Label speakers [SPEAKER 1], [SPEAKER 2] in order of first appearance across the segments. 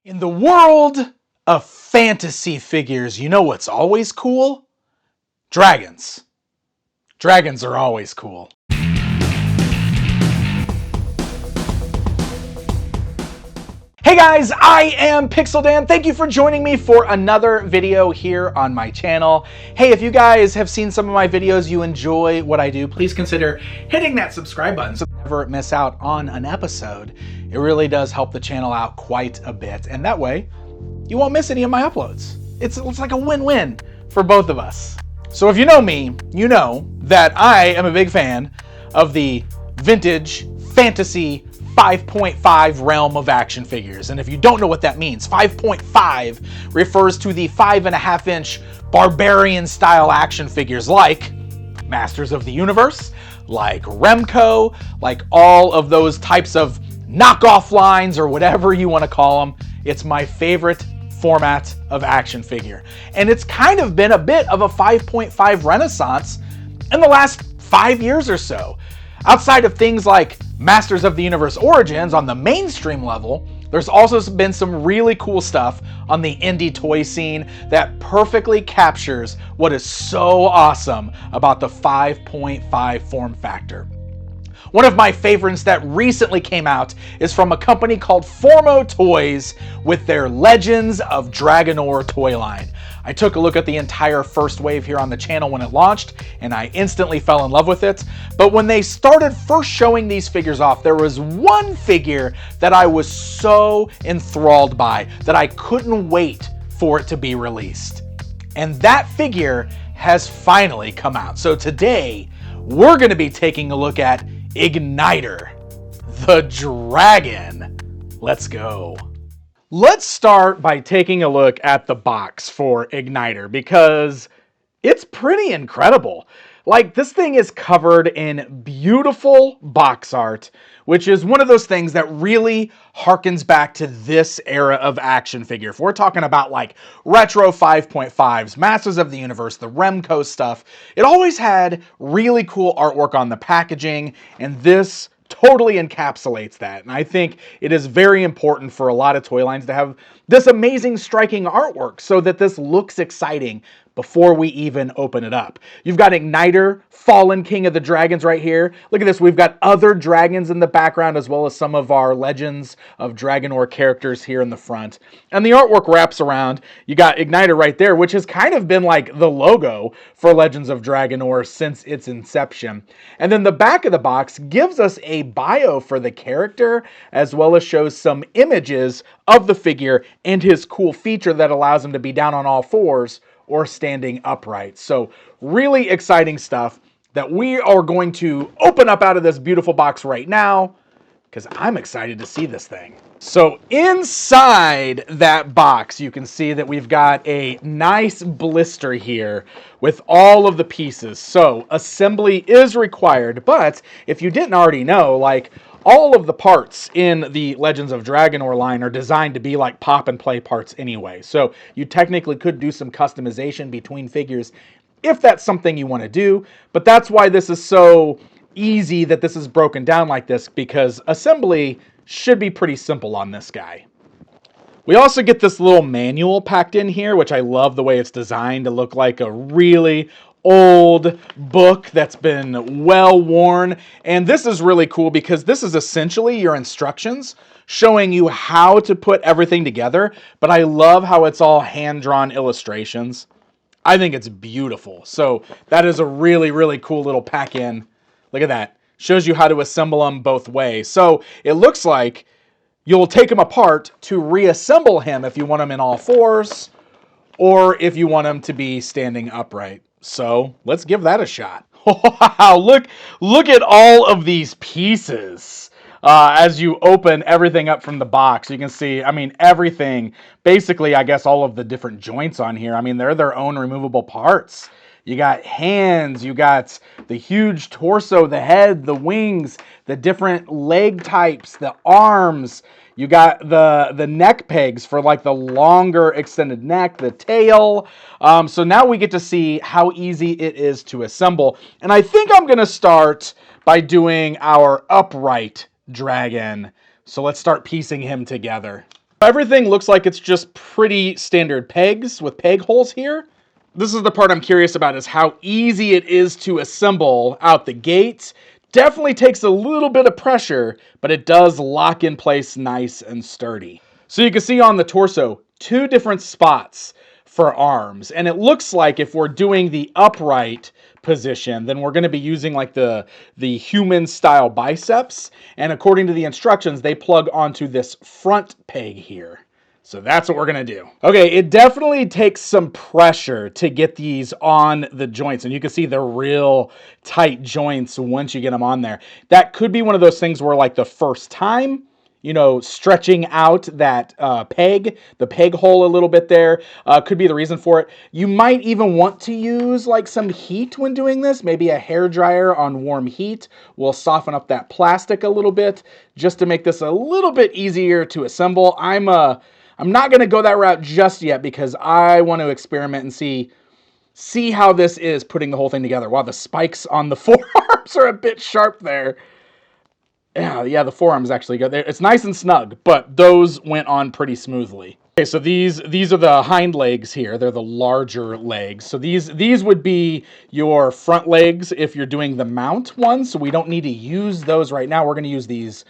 [SPEAKER 1] In the world of fantasy figures, you know what's always cool? Dragons. Dragons are always cool. Hey guys, I am Pixel Dan. Thank you for joining me for another video here on my channel. Hey, if you guys have seen some of my videos, you enjoy what I do, please consider hitting that subscribe button so you never miss out on an episode. It really does help the channel out quite a bit, and that way you won't miss any of my uploads. It's like a win-win for both of us. So if you know me, you know that I am a big fan of the vintage fantasy 5.5 realm of action figures. And if you don't know what that means, 5.5 refers to the 5.5-inch barbarian style action figures like Masters of the Universe, like Remco, like all of those types of knockoff lines or whatever you want to call them. It's my favorite format of action figure. And it's kind of been a bit of a 5.5 renaissance in the last 5 years or so. Outside of things like Masters of the Universe Origins on the mainstream level, there's also been some really cool stuff on the indie toy scene that perfectly captures what is so awesome about the 5.5 form factor. One of my favorites that recently came out is from a company called Formo Toys with their Legends of Dragonor toy line. I took a look at the entire first wave here on the channel when it launched, and I instantly fell in love with it. But when they started first showing these figures off, there was one figure that I was so enthralled by that I couldn't wait for it to be released. And that figure has finally come out. So today, we're going to be taking a look at Ignytor, the dragon. Let's go. Let's start by taking a look at the box for Ignytor because it's pretty incredible. Like, this thing is covered in beautiful box art, which is one of those things that really harkens back to this era of action figure. If we're talking about like retro 5.5s, Masters of the Universe, the Remco stuff, it always had really cool artwork on the packaging, and this totally encapsulates that. And I think it is very important for a lot of toy lines to have this amazing striking artwork so that this looks exciting before we even open it up. You've got Ignytor, Fallen King of the Dragons right here. Look at this, we've got other dragons in the background as well as some of our Legends of Dragonor characters here in the front. And the artwork wraps around. You got Ignytor right there, which has kind of been like the logo for Legends of Dragonor since its inception. And then the back of the box gives us a bio for the character as well as shows some images of the figure and his cool feature that allows him to be down on all fours or standing upright. So really exciting stuff that we are going to open up out of this beautiful box right now because I'm excited to see this thing. So inside that box, you can see that we've got a nice blister here with all of the pieces. So assembly is required, but if you didn't already know, like, all of the parts in the Legends of Dragonor line are designed to be like pop and play parts anyway. So you technically could do some customization between figures if that's something you want to do. But that's why this is so easy that this is broken down like this, because assembly should be pretty simple on this guy. We also get this little manual packed in here, which I love the way it's designed to look like a really old book that's been well worn. And this is really cool because this is essentially your instructions showing you how to put everything together. But I love how it's all hand-drawn illustrations. I think it's beautiful. So that is a really, really cool little pack-in. Look at that. Shows you how to assemble them both ways. So it looks like you'll take him apart to reassemble him if you want him in all fours or if you want him to be standing upright. So let's give that a shot. Wow, look at all of these pieces. As you open everything up from the box, you can see, I mean, everything, basically, I guess all of the different joints on here, I mean, they're their own removable parts. You got hands, you got the huge torso, the head, the wings, the different leg types, the arms. You got the neck pegs for like the longer extended neck, the tail. So now we get to see how easy it is to assemble. And I think I'm going to start by doing our upright dragon. So let's start piecing him together. Everything looks like it's just pretty standard pegs with peg holes here. This is the part I'm curious about, is how easy it is to assemble out the gate. Definitely takes a little bit of pressure, but it does lock in place nice and sturdy. So you can see on the torso, 2 different spots for arms. And it looks like if we're doing the upright position, then we're going to be using like the human style biceps. And according to the instructions, they plug onto this front peg here. So that's what we're going to do. Okay, it definitely takes some pressure to get these on the joints. And you can see the real tight joints once you get them on there. That could be one of those things where like the first time, you know, stretching out that the peg hole a little bit there could be the reason for it. You might even want to use like some heat when doing this. Maybe a hair dryer on warm heat will soften up that plastic a little bit just to make this a little bit easier to assemble. I'm not going to go that route just yet because I want to experiment and see how this is putting the whole thing together. Wow, the spikes on the forearms are a bit sharp there. Yeah, the forearms actually go there. It's nice and snug, but those went on pretty smoothly. Okay, so these are the hind legs here. They're the larger legs. So these would be your front legs if you're doing the mount ones. So we don't need to use those right now. We're going to use these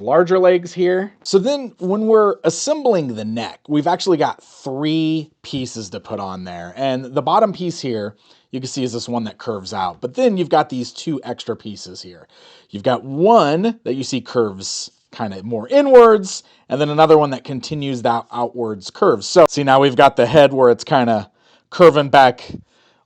[SPEAKER 1] larger legs here. So then when we're assembling the neck, we've actually got 3 pieces to put on there. And the bottom piece here, you can see is this one that curves out. But then you've got these 2 extra pieces here. You've got one that you see curves kind of more inwards, and then another one that continues that outwards curve. So see, now we've got the head where it's kind of curving back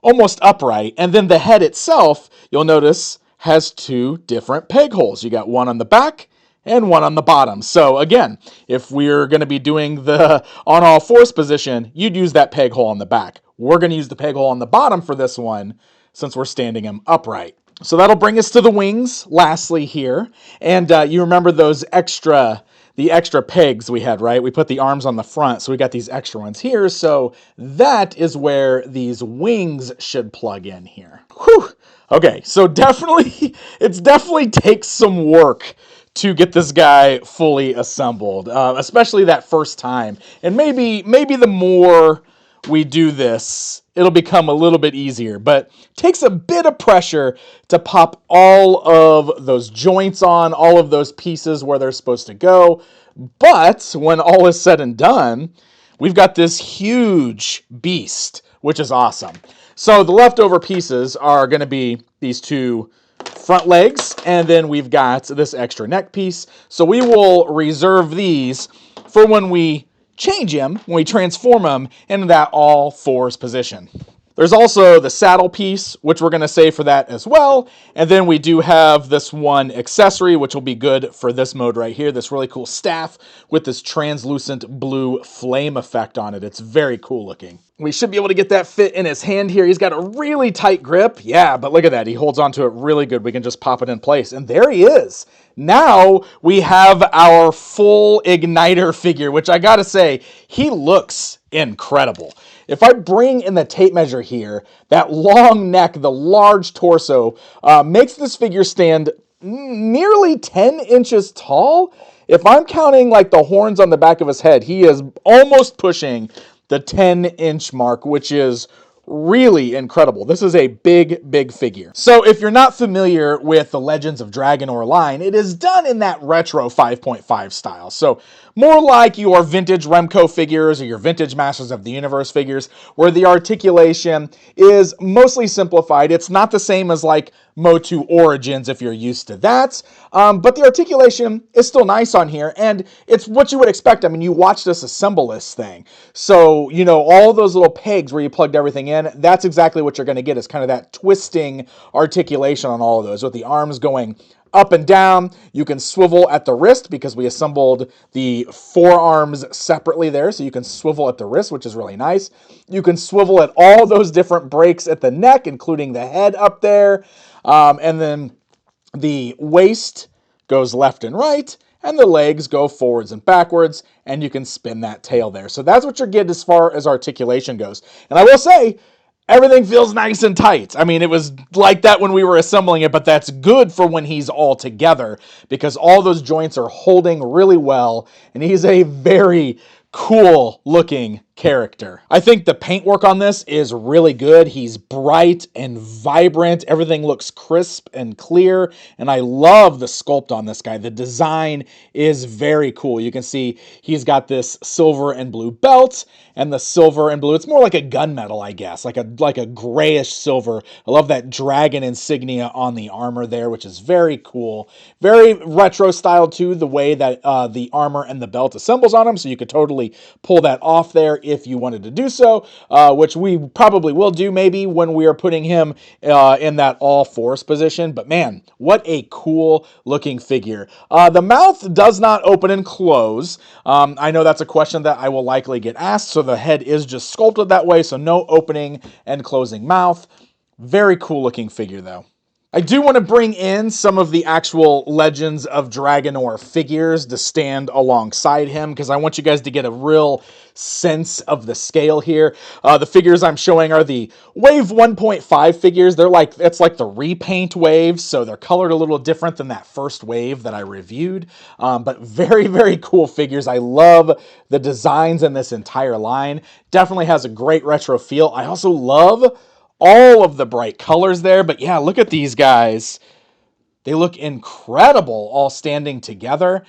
[SPEAKER 1] almost upright, and then the head itself, you'll notice, has 2 different peg holes. You got one on the back and one on the bottom. So again, if we're going to be doing the on all fours position, you'd use that peg hole on the back. We're going to use the peg hole on the bottom for this one since we're standing him upright. So that'll bring us to the wings lastly here. And you remember those the extra pegs we had, right? We put the arms on the front, so we got these extra ones here. So that is where these wings should plug in here. Whew. Okay, so it definitely takes some work to get this guy fully assembled, especially that first time. And maybe the more we do this, it'll become a little bit easier, but it takes a bit of pressure to pop all of those joints on, all of those pieces where they're supposed to go. But when all is said and done, we've got this huge beast, which is awesome. So the leftover pieces are going to be these 2 front legs, and then we've got this extra neck piece. So we will reserve these for when we change him, when we transform him into that all fours position. There's also the saddle piece, which we're going to save for that as well. And then we do have this one accessory, which will be good for this mode right here. This really cool staff with this translucent blue flame effect on it. It's very cool looking. We should be able to get that fit in his hand here. He's got a really tight grip. Yeah, but look at that. He holds onto it really good. We can just pop it in place. And there he is. Now we have our full Ignytor figure, which I gotta say, he looks incredible. If I bring in the tape measure here, that long neck, the large torso, makes this figure stand nearly 10 inches tall. If I'm counting like the horns on the back of his head, he is almost pushing the 10-inch mark, which is really incredible. This is a big figure. So if you're not familiar with the Legends of Dragonor line, it is done in that retro 5.5 style. So more like your vintage Remco figures or your vintage Masters of the Universe figures, where the articulation is mostly simplified. It's not the same as like MOTU Origins if you're used to that, but the articulation is still nice on here, and it's what you would expect. I mean, you watched us assemble this thing. So, you know, all those little pegs where you plugged everything in, that's exactly what you're going to get. Is kind of that twisting articulation on all of those, with the arms going up and down. You can swivel at the wrist because we assembled the forearms separately there, so you can swivel at the wrist, which is really nice. You can swivel at all those different breaks at the neck, including the head up there. And then the waist goes left and right, and the legs go forwards and backwards, and you can spin that tail there. So that's what you're getting as far as articulation goes. And I will say, everything feels nice and tight. I mean, it was like that when we were assembling it, but that's good for when he's all together because all those joints are holding really well, and he's a very, cool looking character. I think the paintwork on this is really good. He's bright and vibrant. Everything looks crisp and clear. And I love the sculpt on this guy. The design is very cool. You can see he's got this silver and blue belt and the silver and blue. It's more like a gunmetal, I guess, like a grayish silver. I love that dragon insignia on the armor there, which is very cool. Very retro style too, the way that the armor and the belt assembles on him. So you could totally pull that off there if you wanted to do so, which we probably will do maybe when we are putting him in that all fours position. But man, what a cool looking figure. The mouth does not open and close. I know that's a question that I will likely get asked, so the head is just sculpted that way, so no opening and closing mouth. Very cool looking figure though. I do want to bring in some of the actual Legends of Dragonor figures to stand alongside him, because I want you guys to get a real sense of the scale here. The figures I'm showing are the Wave 1.5 figures. It's like the repaint wave, so they're colored a little different than that first wave that I reviewed. But very, very cool figures. I love the designs in this entire line. Definitely has a great retro feel. I also love all of the bright colors there, but yeah, look at these guys. They look incredible all standing together.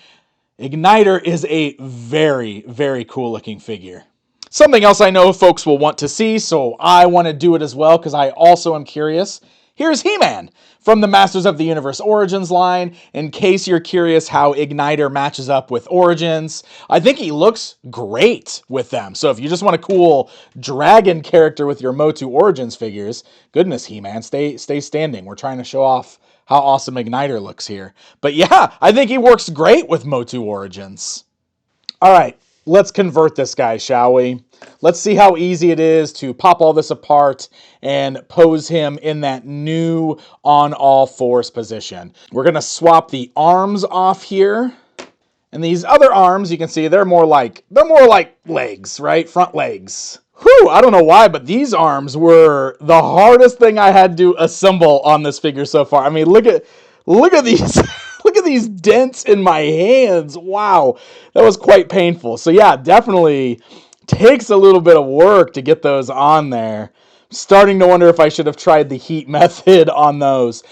[SPEAKER 1] Ignytor is a very, very cool looking figure. Something else I know folks will want to see, so I want to do it as well because I also am curious. Here's He-Man from the Masters of the Universe Origins line, in case you're curious how Ignytor matches up with Origins. I think he looks great with them. So if you just want a cool dragon character with your MOTU Origins figures, goodness, He-Man, stay standing. We're trying to show off how awesome Ignytor looks here. But yeah, I think he works great with MOTU Origins. All right, let's convert this guy, shall we? Let's see how easy it is to pop all this apart and pose him in that new on all fours position. We're going to swap the arms off here. And these other arms, you can see they're more like legs, right? Front legs. Whew, I don't know why, but these arms were the hardest thing I had to assemble on this figure so far. I mean, look at these look at these dents in my hands. Wow, that was quite painful. So yeah, definitely takes a little bit of work to get those on there. Starting to wonder if I should have tried the heat method on those.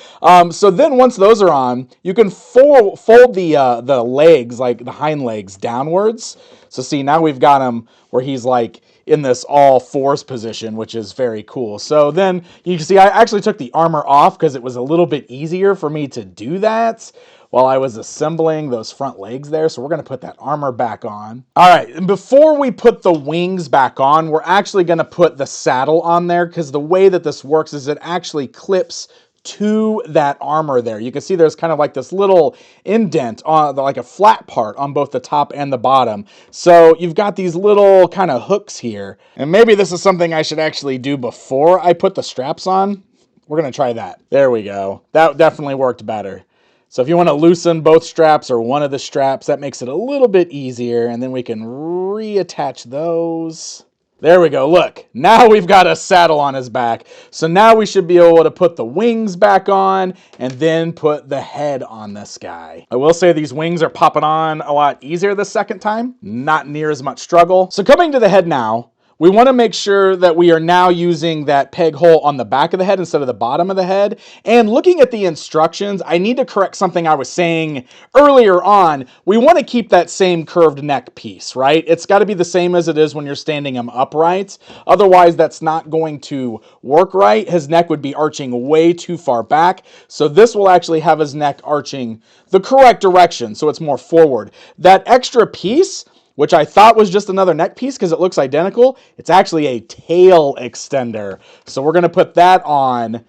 [SPEAKER 1] So then once those are on, you can fold the legs, like the hind legs, downwards. So see, now we've got him where he's like in this all fours position, which is very cool. So then you can see I actually took the armor off because it was a little bit easier for me to do that while I was assembling those front legs there. So we're going to put that armor back on. All right, and before we put the wings back on, we're actually going to put the saddle on there, because the way that this works is it actually clips to that armor there. You can see there's kind of like this little indent on like a flat part on both the top and the bottom. So you've got these little kind of hooks here. And maybe this is something I should actually do before I put the straps on. We're going to try that. There we go. That definitely worked better. So if you want to loosen both straps or one of the straps, that makes it a little bit easier, and then we can reattach those. There we go. Look, now we've got a saddle on his back. So now we should be able to put the wings back on and then put the head on this guy. I will say these wings are popping on a lot easier the second time. Not near as much struggle. So coming to the head now, we want to make sure that we are now using that peg hole on the back of the head instead of the bottom of the head. And looking at the instructions, I need to correct something I was saying earlier on. We want to keep that same curved neck piece, right? It's got to be the same as it is when you're standing him upright. Otherwise, that's not going to work right. His neck would be arching way too far back. So this will actually have his neck arching the correct direction, so it's more forward. That extra piece, which I thought was just another neck piece because it looks identical, it's actually a tail extender. So we're going to put that on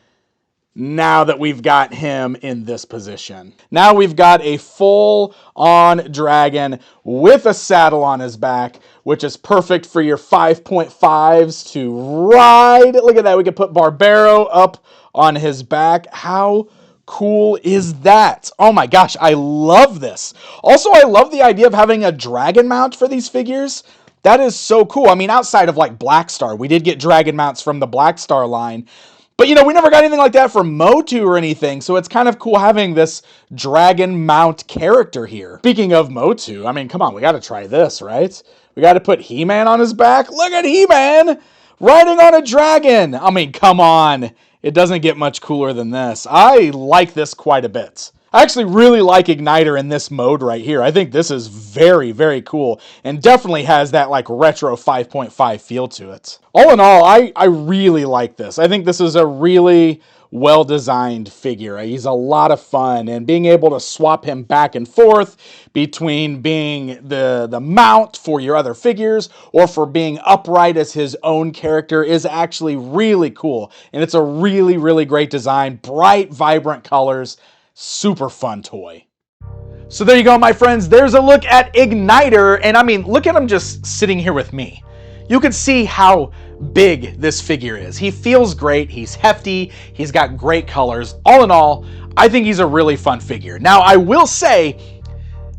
[SPEAKER 1] now that we've got him in this position. Now we've got a full-on dragon with a saddle on his back, which is perfect for your 5.5s to ride. Look at that. We can put Barbaro up on his back. How cool is that? Oh my gosh, I love this. Also, I love the idea of having a dragon mount for these figures. That is so cool. I mean, outside of like Black Star, we did get dragon mounts from the Black Star line, But, you know, we never got anything like that for MOTU or anything, so it's kind of cool having this dragon mount character here. Speaking of MOTU, I mean, come on, we got to try this, right? We got to put He-Man on his back. Look at He-Man riding on a dragon. I mean, come on. It doesn't get much cooler than this. I like this quite a bit. I actually really like Ignytor in this mode right here. I think this is very, very cool and definitely has that like retro 5.5 feel to it. All in all, I really like this. I think this is a really well-designed figure. He's a lot of fun, and being able to swap him back and forth between being the mount for your other figures or for being upright as his own character is actually really cool. And it's a really, really great design. Bright, vibrant colors. Super fun toy. So there you go, my friends. There's a look at Ignytor, and I mean, look at him just sitting here with me. You can see how big this figure is. He feels great. He's hefty. He's got great colors. All in all, I think he's a really fun figure. Now, I will say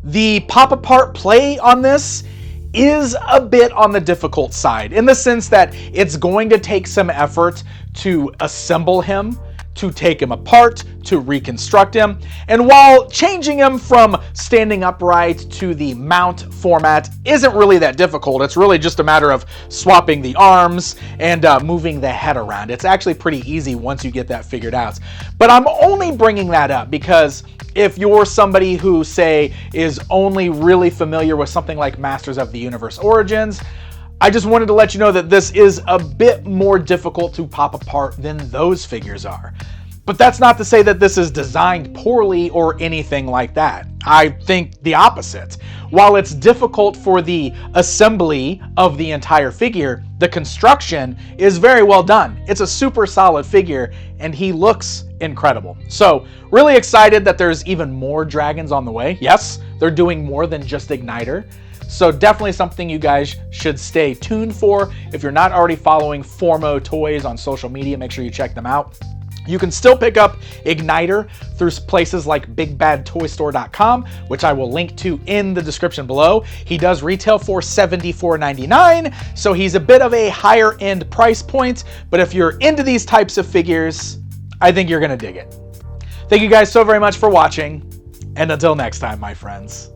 [SPEAKER 1] the pop-apart play on this is a bit on the difficult side in the sense that it's going to take some effort to assemble him, to take him apart, to reconstruct him. And while changing him from standing upright to the mount format isn't really that difficult, it's really just a matter of swapping the arms and moving the head around. It's actually pretty easy once you get that figured out. But I'm only bringing that up because if you're somebody who, say, is only really familiar with something like Masters of the Universe Origins, I just wanted to let you know that this is a bit more difficult to pop apart than those figures are. But that's not to say that this is designed poorly or anything like that. I think the opposite. While it's difficult for the assembly of the entire figure, the construction is very well done. It's a super solid figure, and he looks incredible. So, really excited that there's even more dragons on the way. Yes, they're doing more than just Ignytor. So definitely something you guys should stay tuned for. If you're not already following Formo Toys on social media, make sure you check them out. You can still pick up Ignytor through places like BigBadToyStore.com, which I will link to in the description below. He does retail for $74.99, so he's a bit of a higher end price point, but if you're into these types of figures, I think you're gonna dig it. Thank you guys so very much for watching, and until next time, my friends.